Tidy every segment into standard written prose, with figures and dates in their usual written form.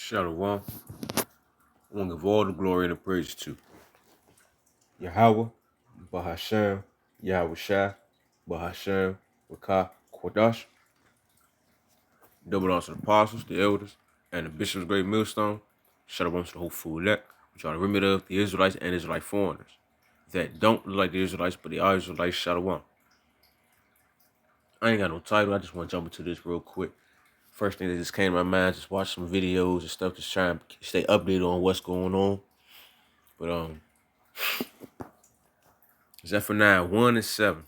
Shalom. I want to give all the glory and the praise to Yahweh, Bahashem, Yahweh Shai, Bahashem, Wakah, Kodash, double honors to the apostles, the elders, and the bishop's great millstone. Shalom to the whole full elect, which are the remnant of the Israelites and Israelite foreigners that don't look like the Israelites, but they are Israelites. Shalom. I ain't got no title. I just want to jump into this real quick. First thing that just came to my mind, just watch some videos and stuff, just trying to stay updated on what's going on. But Zephaniah 1 and 7.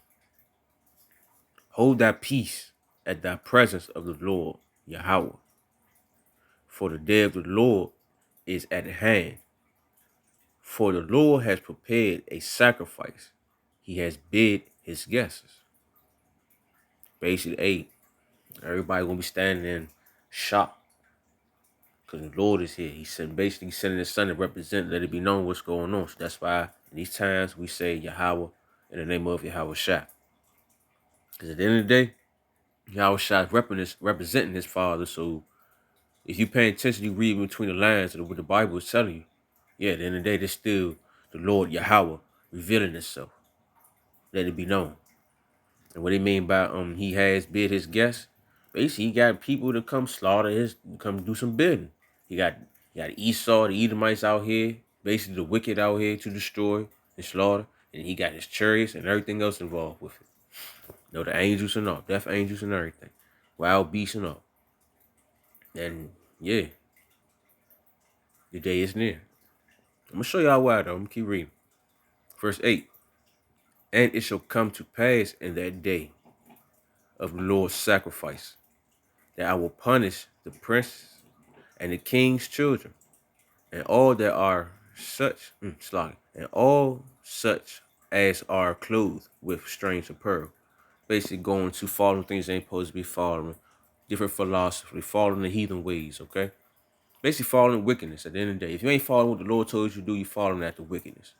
Hold thy peace at thy presence of the Lord, Yahweh. For the day of the Lord is at hand. For the Lord has prepared a sacrifice. He has bid his guests. Basically, everybody gonna be standing in shock. Because the Lord is here. He's basically sending his son to represent, let it be known what's going on. So that's why in these times we say Yahweh in the name of Yahweh Shai. Because at the end of the day, Yahweh Shai is representing his father. So if you pay attention, you read between the lines of what the Bible is telling you. Yeah, at the end of the day, there's still the Lord Yahweh revealing himself. Let it be known. And what they mean by he has bid his guests, basically he got people to come come do some bidding. He got Esau, the Edomites out here, basically the wicked out here to destroy and slaughter. And he got his chariots and everything else involved with it. You know, the angels and all, death angels and everything. Wild beasts and all. And yeah, the day is near. I'm going to show y'all why, though. I'm going to keep reading. Verse 8. And it shall come to pass in that day of the Lord's sacrifice that I will punish the prince and the king's children and all that are such, and all such as are clothed with strange apparel. Basically going to following things they ain't supposed to be following. Different philosophy, following the heathen ways, okay? Basically following wickedness at the end of the day. If you ain't following what the Lord told you to do, you following after wickedness.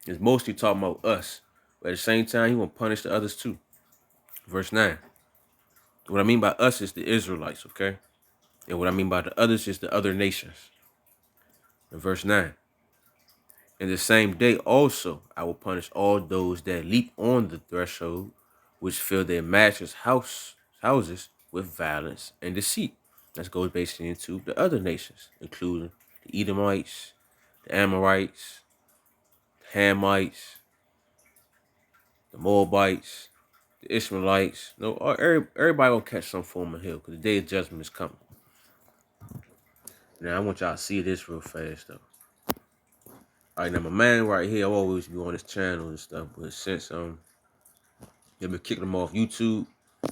It's mostly talking about us. But at the same time, he won't punish the others too. Verse 9. What I mean by us is the Israelites, okay? And what I mean by the others is the other nations. In verse 9. In the same day also I will punish all those that leap on the threshold, which fill their masters' houses with violence and deceit. That goes basically into the other nations, including the Edomites, the Amorites, the Hamites, the Moabites, the Ishmaelites. No, everybody gonna catch some form of hell because the day of judgment is coming. Now I want y'all to see this real fast though. All right, now my man right here, I always be on this channel and stuff, but since they've been kicking them off YouTube,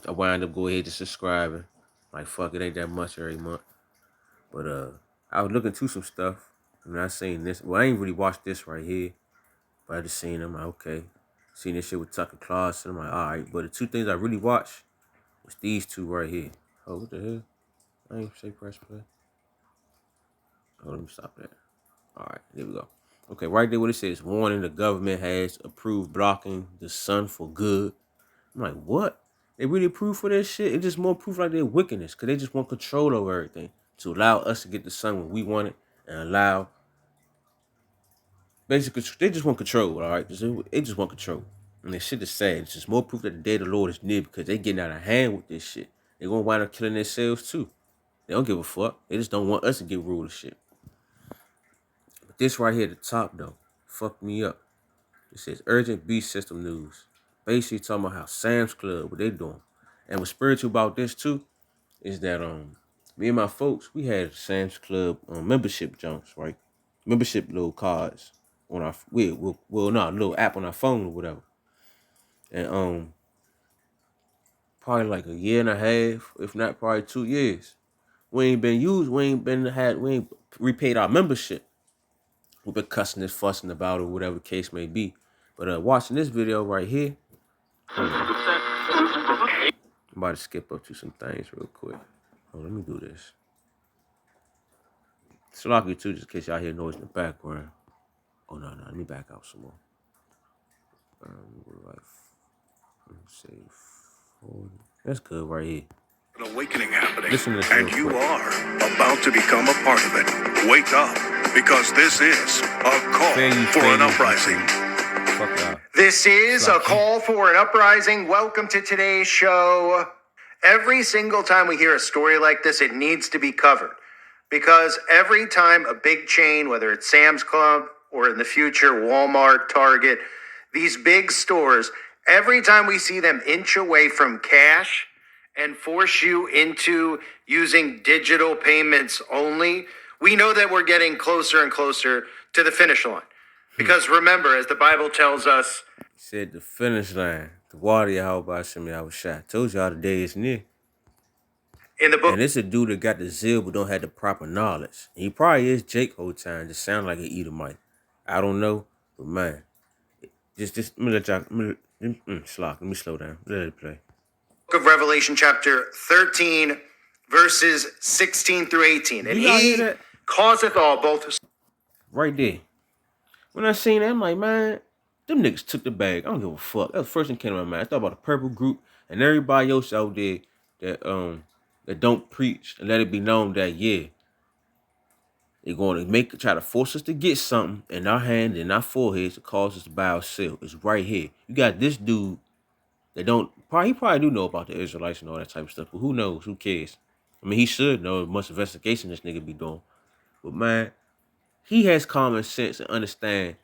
I wind up go ahead and subscribing. Like fuck, it ain't that much every month. But I was looking through some stuff and I seen this. Well, I ain't really watched this right here, but I just seen them. Like, okay, seen this shit with Tucker Carlson. I'm like, all right. But the two things I really watched was these two right here. Oh, what the hell? I ain't say press play. Oh, let me stop that. All right, there we go. Okay, right there what it says, warning the government has approved blocking the sun for good. I'm like, what? They really approved for that shit? It's just more proof like their wickedness, because they just want control over everything to allow us to get the sun when we want it and allow, basically, they just want control, all right? They just want control. And this shit is sad. It's just more proof that the day of the Lord is near because they getting out of hand with this shit. They're going to wind up killing themselves too. They don't give a fuck. They just don't want us to get ruled of shit. But this right here at the top, though, fucked me up. It says urgent beast system news. Basically talking about how Sam's Club, what they doing. And what's spiritual about this too is that me and my folks, we had Sam's Club membership junks, right? Membership little cards on our little app on our phone or whatever. And probably like a year and a half, if not probably 2 years. We ain't repaid our membership. We've been cussing and fussing about it, whatever the case may be. But watching this video right here, I'm about to skip up to some things real quick. Oh, let me do this. Sloppy too, just in case y'all hear noise in the background. Oh no, let me back out some more. Let's say 40. That's good right here. An awakening happening, and you are a about to become a part of it. Wake up, because this is a call for an uprising. This is a call for an uprising. Welcome to today's show. Every single time we hear a story like this, it needs to be covered. Because every time a big chain, whether it's Sam's Club or in the future Walmart, Target, these big stores, every time we see them inch away from cash and force you into using digital payments only, we know that we're getting closer and closer to the finish line. Because remember, as the Bible tells us, said the finish line. The water Yahweh Shem I was shot. Told y'all the day is near. In the book, and it's a dude that got the zeal but don't have the proper knowledge. He probably is Jake whole time. Just sound like an Edomite. I don't know, but man, just let me let y'all. Let me slow down. Let it play. Book of Revelation, chapter 13, verses 16 through 18, and he causeth all both. Right there. When I seen that, I'm like, man, them niggas took the bag. I don't give a fuck. That was the first thing that came to my mind. I thought about the purple group and everybody else out there that don't preach and let it be known that they're going to try to force us to get something in our hand and our foreheads to cause us to buy or sell. It's right here. You got this dude that he probably do know about the Israelites and all that type of stuff, but who knows? Who cares? I mean, he should know much investigation this nigga be doing. But man, he has common sense and understand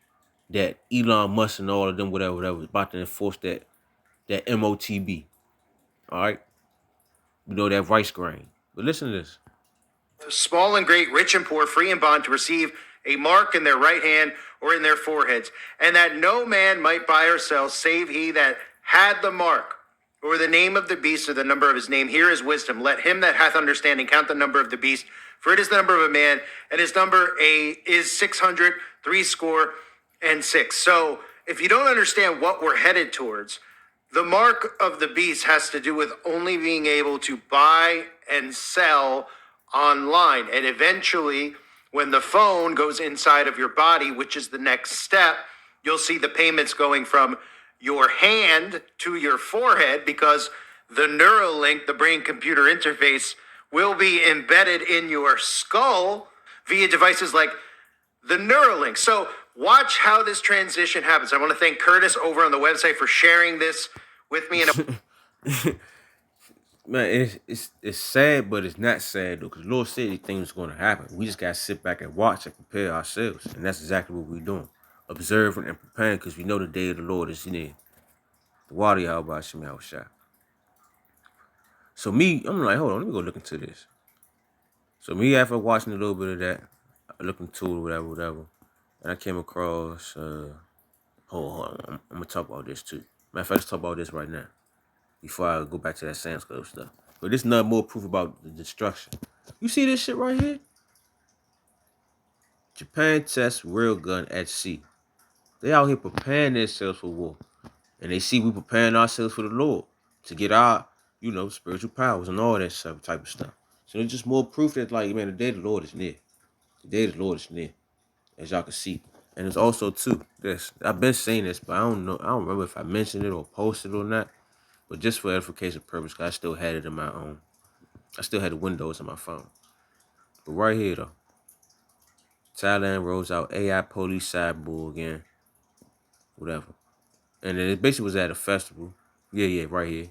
that Elon Musk and all of them, whatever, about to enforce that MOTB. All right? We know that rice grain. But listen to this. Small and great, rich and poor, free and bond, to receive a mark in their right hand or in their foreheads, and that no man might buy or sell save he that had the mark, or the name of the beast, or the number of his name. Here is wisdom. Let him that hath understanding count the number of the beast, for it is the number of a man, and his number is 666. So if you don't understand what we're headed towards, the mark of the beast has to do with only being able to buy and sell online. And eventually, when the phone goes inside of your body, which is the next step, you'll see the payments going from your hand to your forehead, because the Neuralink, the brain-computer interface, will be embedded in your skull via devices like the Neuralink. So watch how this transition happens. I want to thank Curtis over on the website for sharing this with me. Man, it's sad, but it's not sad though, because the Lord said these things going to happen. We just got to sit back and watch and prepare ourselves, and that's exactly what we're doing, observing and preparing, because we know the day of the Lord is near. The water Yahweh Shem Shah. So me, I'm like, hold on, let me go look into this. So me, after watching a little bit of that, I looked into it, whatever, and I came across. Hold on, I'm gonna talk about this too. Matter of fact, let's talk about this right now before I go back to that Sam's Club stuff. But this is not more proof about the destruction. You see this shit right here? Japan tests railgun at sea. They out here preparing themselves for war. And they see we preparing ourselves for the Lord to get our, spiritual powers and all that type of stuff. So it's just more proof that, like, man, the day of the Lord is near. The day of the Lord is near, as y'all can see. And it's also, too, this. I've been saying this, but I don't remember if I mentioned it or posted it or not. But just for edification purpose, because I still had it in my own. I still had the Windows on my phone. But right here, though. Thailand rolls out AI police cyborg again. Whatever. And then it basically was at a festival. Yeah, right here.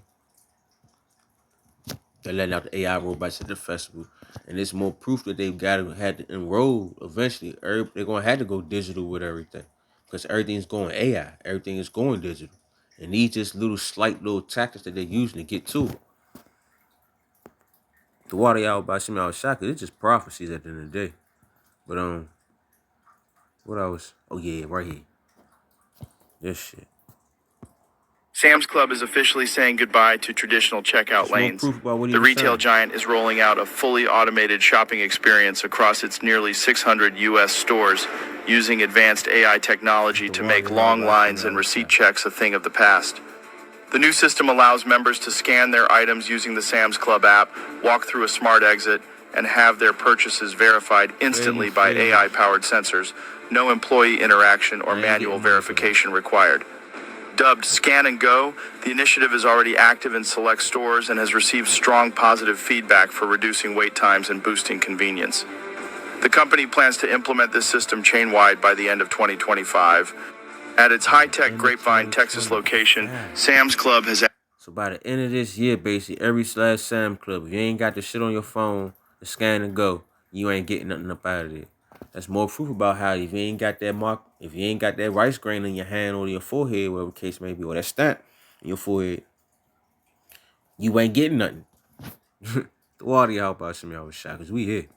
They're letting out the AI robots at the festival. And it's more proof that they've had to enroll eventually. They're going to have to go digital with everything. Because everything's going AI. Everything is going digital. And these just slight little tactics that they're using to get to it. The water y'all by Shema Shaka, it's just prophecies at the end of the day. But what else? Oh yeah, right here. This shit. Sam's Club is officially saying goodbye to traditional checkout lanes. The retail giant is rolling out a fully automated shopping experience across its nearly 600 U.S. stores, using advanced AI technology to make long lines and receipt checks a thing of the past. The new system allows members to scan their items using the Sam's Club app, walk through a smart exit, and have their purchases verified instantly by AI-powered sensors. No employee interaction or manual verification required. Dubbed Scan and Go, the initiative is already active in select stores and has received strong positive feedback for reducing wait times and boosting convenience. The company plans to implement this system chain-wide by the end of 2025. At its high-tech Grapevine, Texas location, Sam's Club has... So by the end of this year, basically, every Sam's Club, if you ain't got the shit on your phone, the Scan and Go, you ain't getting nothing up out of there. That's more proof about how if you ain't got that mark, if you ain't got that rice grain in your hand or your forehead, whatever the case may be, or that stamp in your forehead, you ain't getting nothing. The water, y'all about some y'all was shot, because we here.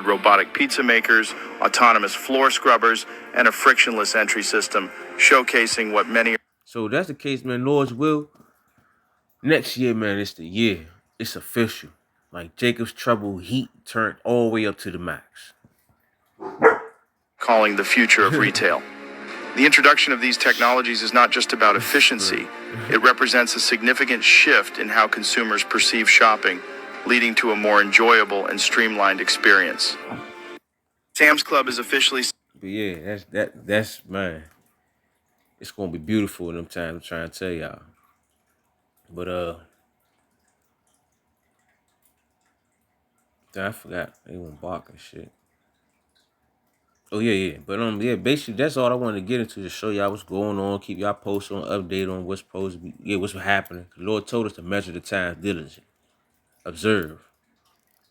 Robotic pizza makers, autonomous floor scrubbers, and a frictionless entry system, showcasing what many... So if that's the case, man, Lord's will, next year, man, it's the year. It's official. Like Jacob's Trouble heat turned all the way up to the max. Calling the future of retail. The introduction of these technologies is not just about efficiency. It represents a significant shift in how consumers perceive shopping, leading to a more enjoyable and streamlined experience. Sam's Club is officially... But yeah, that's man. It's gonna be beautiful in them times, I'm trying to tell y'all. But I forgot they won't bark and shit. Oh yeah. But yeah, basically that's all I wanted to get into, to show y'all what's going on, keep y'all posted on, update on what's supposed to be, what's happening. The Lord told us to measure the time diligent. Observe.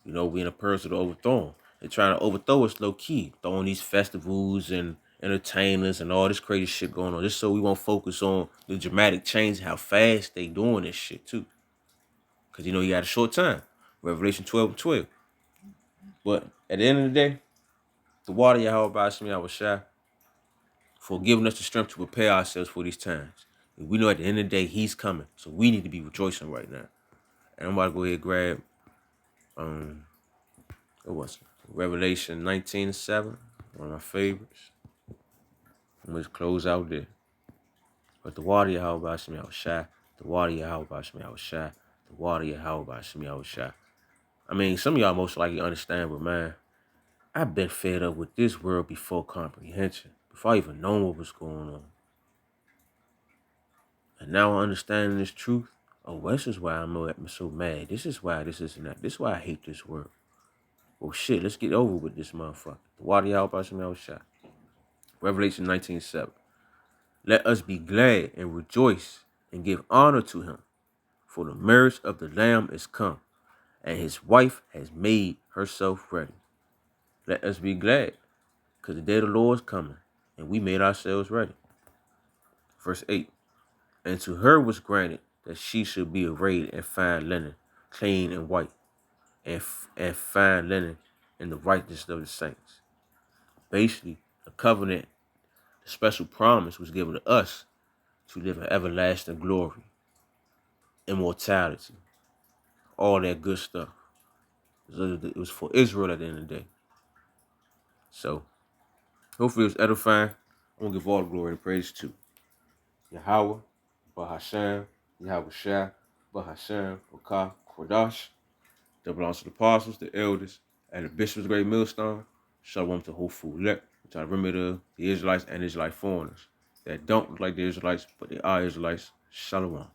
You know, we in a person to overthrow them. They're trying to overthrow us low key, throwing these festivals and entertainers and all this crazy shit going on, just so we won't focus on the dramatic change, how fast they doing this shit too. Cause you know you got a short time. Revelation 12:12. But at the end of the day, the water Yahweh Bashmi I was shy for giving us the strength to prepare ourselves for these times. And we know at the end of the day he's coming. So we need to be rejoicing right now. And I'm about to go ahead and grab what was it? Revelation 19:7, one of my favorites. I'm gonna close out there. But the water Yahweh Bashmi I was shy. The water Yahweh Bashmi I was shy. The water Yahweh Bashmi I was shy. I mean, some of y'all most likely understand, but man, I've been fed up with this world before comprehension, before I even know what was going on. And now understanding this truth, oh, this is why I'm so mad. This is why this is not. This is why I hate this world. Well, shit, let's get over with this motherfucker. The water y'all about some shot. Revelation 19:7. Let us be glad and rejoice and give honor to him, for the marriage of the Lamb is come, and his wife has made herself ready. Let us be glad, because the day of the Lord is coming, and we made ourselves ready. Verse 8. And to her was granted that she should be arrayed in fine linen, clean and white, and fine linen in the righteousness of the saints. Basically, the covenant, the special promise was given to us to live in everlasting glory, immortality, all that good stuff. It was for Israel at the end of the day. So, hopefully it was edifying. I'm going to give all the glory and praise to Yahweh, Bahasham, Yahweh Shah, Bahasham, Bakah, Kodash. That belongs to the apostles, the elders, and the bishops of the great millstone. Shalom to Hofu Lek, which I remember the Israelites and Israelite foreigners that don't look like the Israelites, but they are Israelites. Shalom.